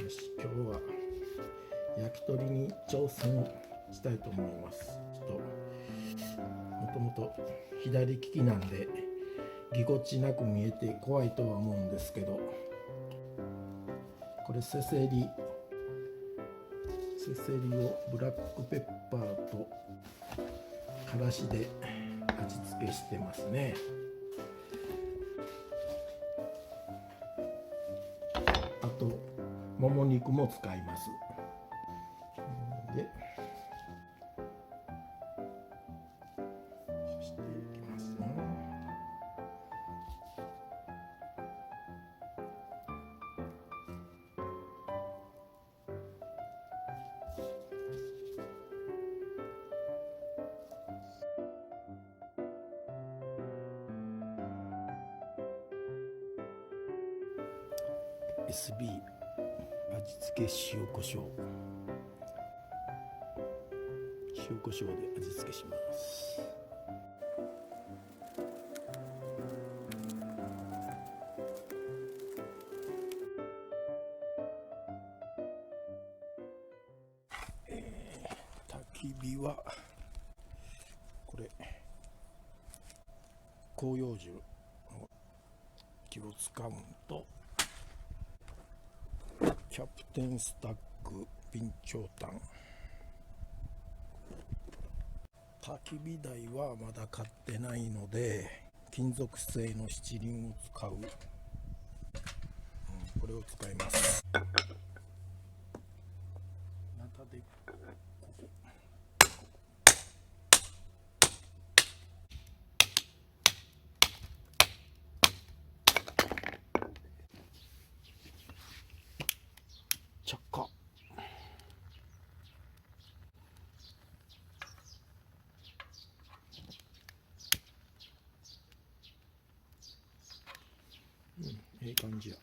よし、今日は焼き鳥に挑戦したいと思います。もともと左利きなんでぎこちなく見えて怖いとは思うんですけど、これせせりをブラックペッパーとからしで味付けしてますね。あともも肉も使います。でしていきますね。SB 味付け塩コショウで味付けします。焚き火はこれ広葉樹の木を使うんと、キャプテンスタック備長炭、焚き火台はまだ買ってないので金属製の七輪を使う、これを使います。ナタでここ着火。いい感じや。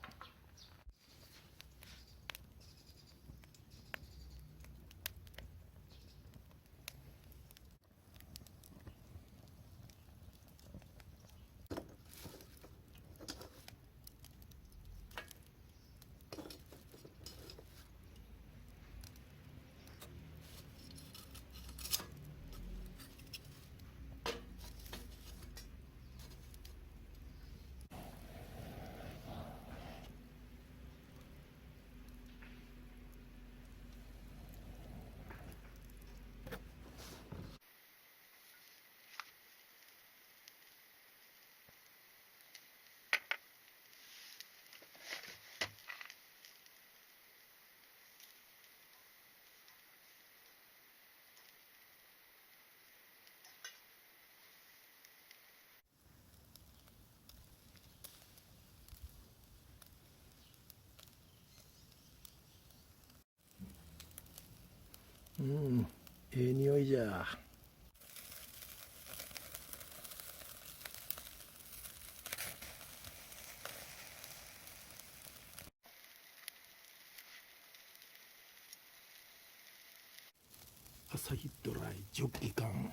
ええ匂いじゃ。アサヒドライジョッキ缶。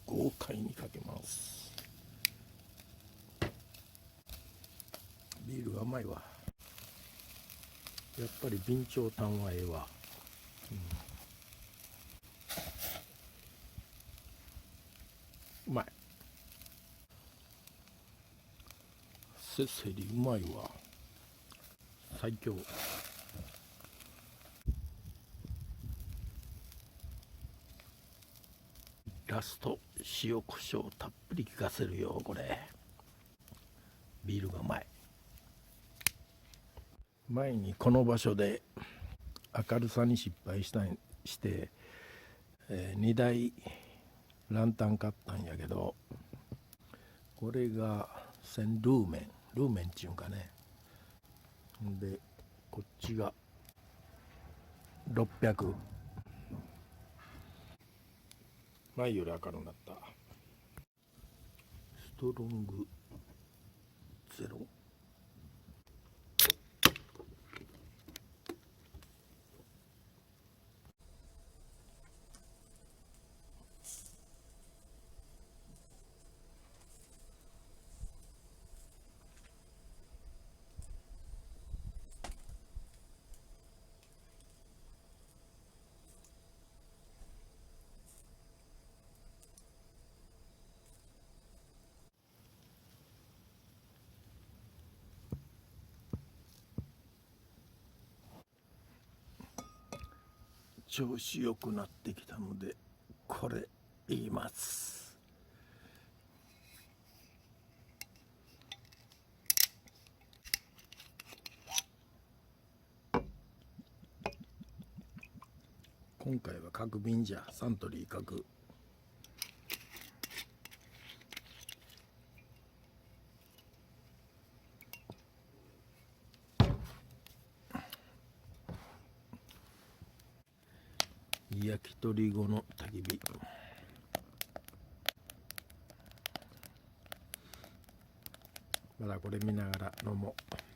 豪快にかけます。ビール甘いわ。やっぱり備長炭はええわ。うまい。せせりうまいわ。最強。ラスト塩コショウたっぷり効かせるよ。これビールがうまい。前にこの場所で明るさに失敗して、2台ランタン買ったんやけど、これが1000ルーメンっていうんかね。でこっちが600。前より明るくなった。ストロングゼロ。調子良くなってきたのでこれ言います。今回は角瓶じゃ、サントリー角。焼き鳥後の焚き火。まだこれ見ながら飲もう。